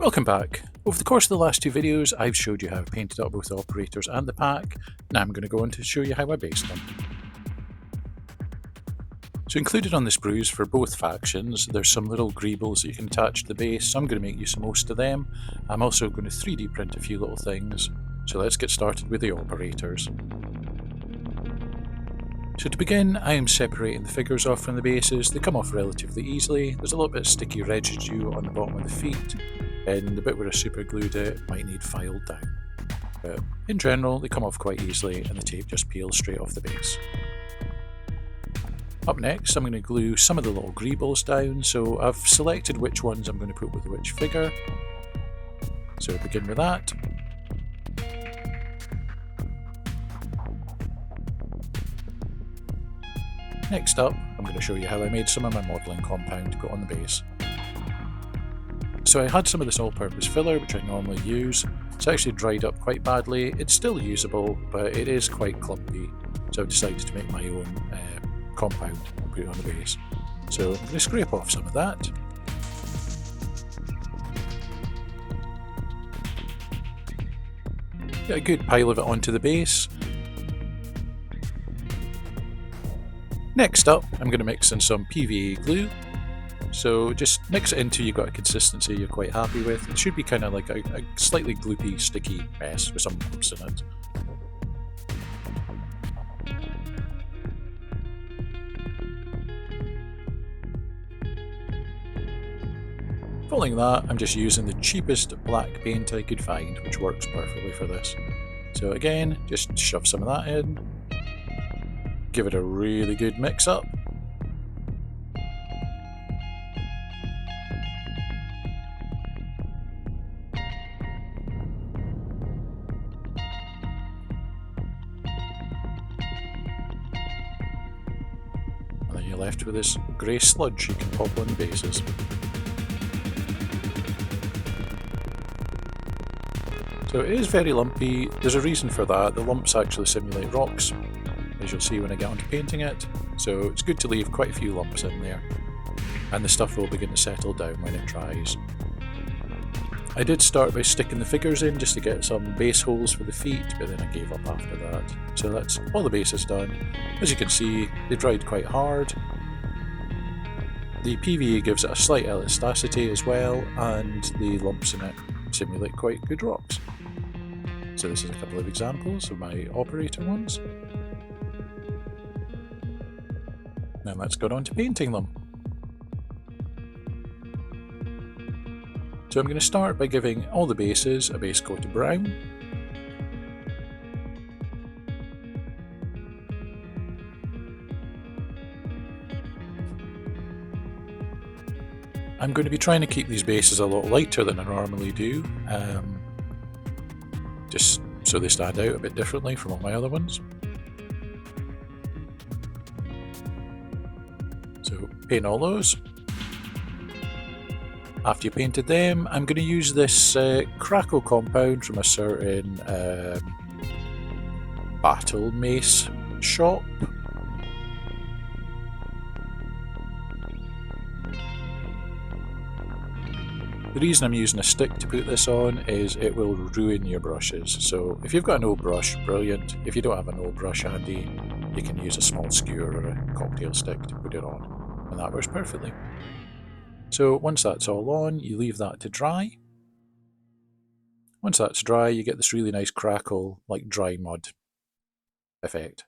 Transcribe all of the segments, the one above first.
Welcome back. Over the course of the last two videos, I've showed you how I've painted up both the operators and the pack. Now I'm going to go on to show you how I based them. So included on the sprues for both factions, there's some little greebles that you can attach to the base, so I'm going to make use of most of them. I'm also going to 3D print a few little things. So let's get started with the operators. So to begin, I am separating the figures off from the bases. They come off relatively easily. There's a little bit of sticky residue on the bottom of the feet, and the bit where I super glued it might need filed down. But in general, they come off quite easily and the tape just peels straight off the base. Up next, I'm going to glue some of the little greebles down, so I've selected which ones I'm going to put with which figure. So begin with that. Next up, I'm going to show you how I made some of my modelling compound to put on the base. So I had some of this all-purpose filler, which I normally use. It's actually dried up quite badly. It's still usable, but it is quite clumpy. So I've decided to make my own compound and put it on the base. So I'm going to scrape off some of that. Get a good pile of it onto the base. Next up, I'm going to mix in some PVA glue. So just mix it until you've got a consistency you're quite happy with. It should be kind of like a slightly gloopy, sticky mess with some lumps in it. Following that, I'm just using the cheapest black paint I could find, which works perfectly for this. So again, just shove some of that in. Give it a really good mix up. And then you're left with this grey sludge you can pop on the bases. So it is very lumpy. There's a reason for that. The lumps actually simulate rocks, as you'll see when I get onto painting it. So it's good to leave quite a few lumps in there. And the stuff will begin to settle down when it dries. I did start by sticking the figures in just to get some base holes for the feet, but then I gave up after that. So that's all the base is done. As you can see, they dried quite hard. The PVA gives it a slight elasticity as well, and the lumps in it simulate quite good rocks. So this is a couple of examples of my operator ones. Now let's go on to painting them. So I'm going to start by giving all the bases a base coat of brown. I'm going to be trying to keep these bases a lot lighter than I normally do, just so they stand out a bit differently from all my other ones. So paint all those. After you painted them, I'm going to use this crackle compound from a certain battle mace shop. The reason I'm using a stick to put this on is it will ruin your brushes. So if you've got an old brush, brilliant. If you don't have an old brush handy, you can use a small skewer or a cocktail stick to put it on, and that works perfectly. So once that's all on, you leave that to dry. Once that's dry, you get this really nice crackle, like dry mud effect.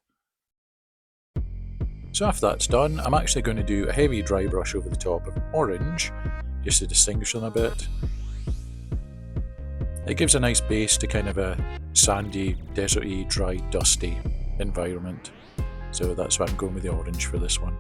So after that's done, I'm actually going to do a heavy dry brush over the top of orange, just to distinguish them a bit. It gives a nice base to kind of a sandy, deserty, dry, dusty environment. So that's why I'm going with the orange for this one.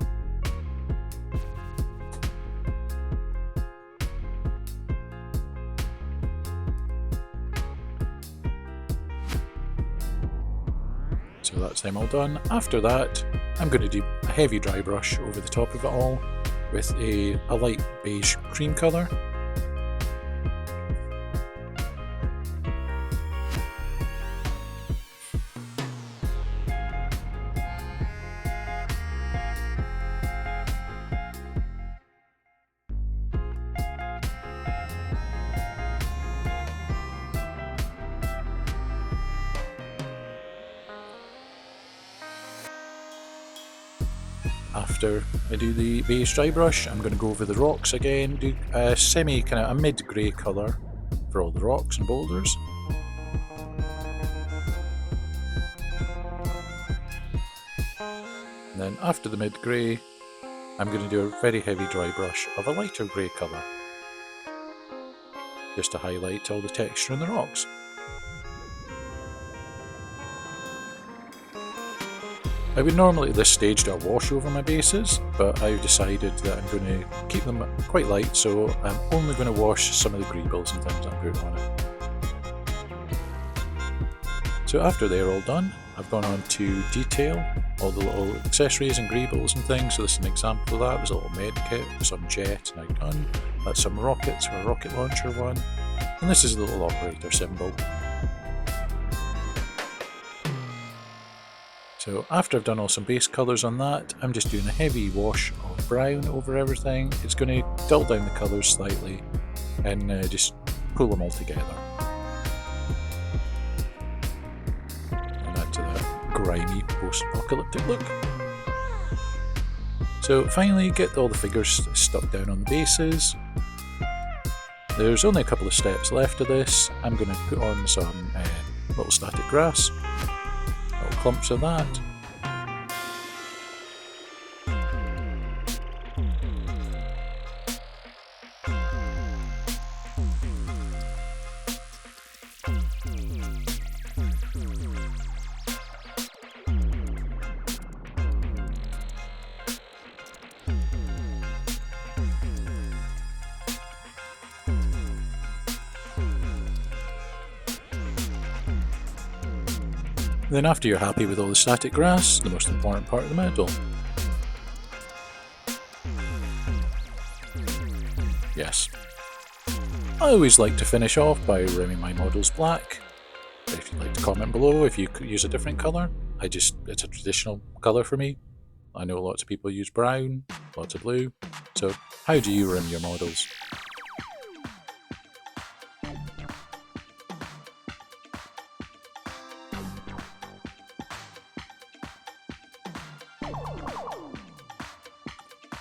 So that's them all done. After that, I'm going to do a heavy dry brush over the top of it all with a light beige cream colour. after I do the base dry brush, I'm going to go over the rocks again, do a a mid-grey colour for all the rocks and boulders. And then after the mid-grey, I'm going to do a very heavy dry brush of a lighter grey colour, just to highlight all the texture in the rocks. I would normally at this stage do a wash over my bases, but I've decided that I'm going to keep them quite light, so I'm only going to wash some of the greebles and things I'm putting on it. So after they're all done, I've gone on to detail all the little accessories and greebles and things. So this is an example of that. There's a little med kit, some jet now done. That's some rockets for a rocket launcher one. And this is the little operator symbol. So after I've done all some base colours on that, I'm just doing a heavy wash of brown over everything. It's going to dull down the colours slightly and just pull them all together. And add to that grimy post-apocalyptic look. So finally get all the figures stuck down on the bases. There's only a couple of steps left of this. I'm going to put on some little static grass. Little clumps of that. Then after you're happy with all the static grass, the most important part of the model. Yes. I always like to finish off by rimming my models black. If you'd like to comment below if you could use a different colour. It's a traditional colour for me. I know lots of people use brown, lots of blue. So how do you rim your models?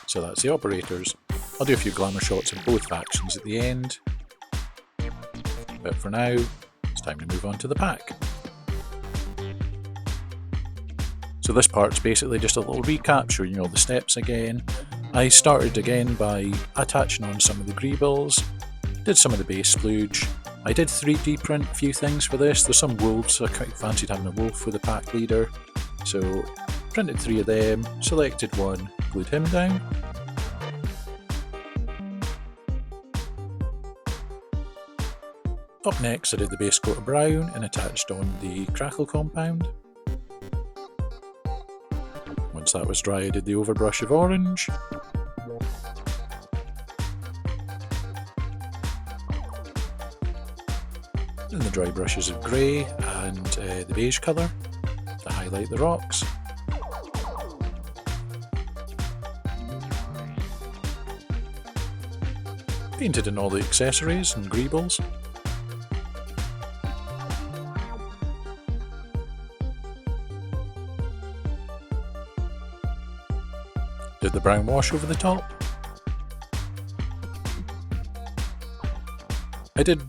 So that's the operators. I'll do a few glamour shots of both factions at the end. But for now, it's time to move on to the pack. So this part's basically just a little recap showing you all the steps again. I started again by attaching on some of the greebles, did some of the base splooge. I did 3D print a few things for this. There's some wolves, so I quite fancied having a wolf for the pack leader. So printed 3 of them, selected one, glued him down. Up next I did the base coat of brown and attached on the crackle compound. Once that was dry I did the overbrush of orange. And the dry brushes of grey and the beige colour to highlight the rocks. Painted in all the accessories and greebles. Did the brown wash over the top. I did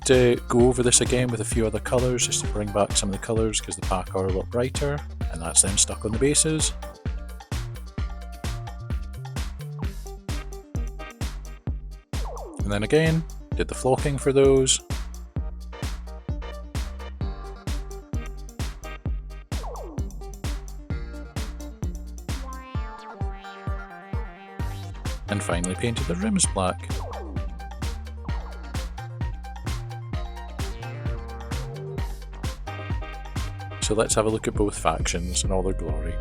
go over this again with a few other colours just to bring back some of the colours because the pack are a lot brighter, and that's them stuck on the bases. And then again, did the flocking for those. And finally painted the rims black. So let's have a look at both factions in all their glory.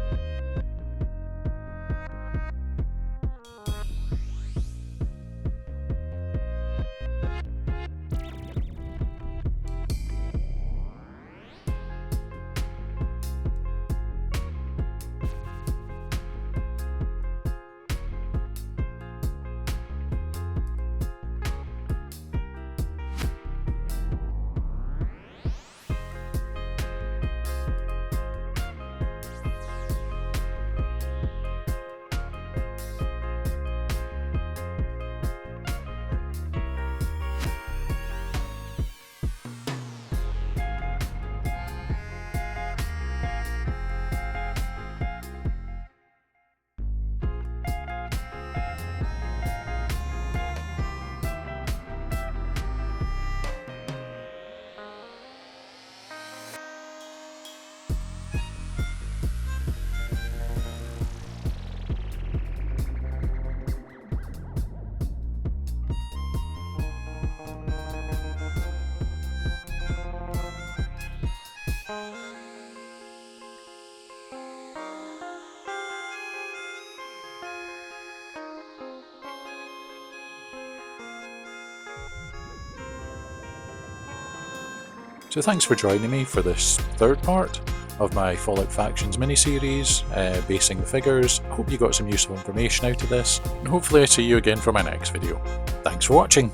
So thanks for joining me for this third part of my Fallout Factions mini-series, basing the figures. I hope you got some useful information out of this, and hopefully I see you again for my next video. Thanks for watching!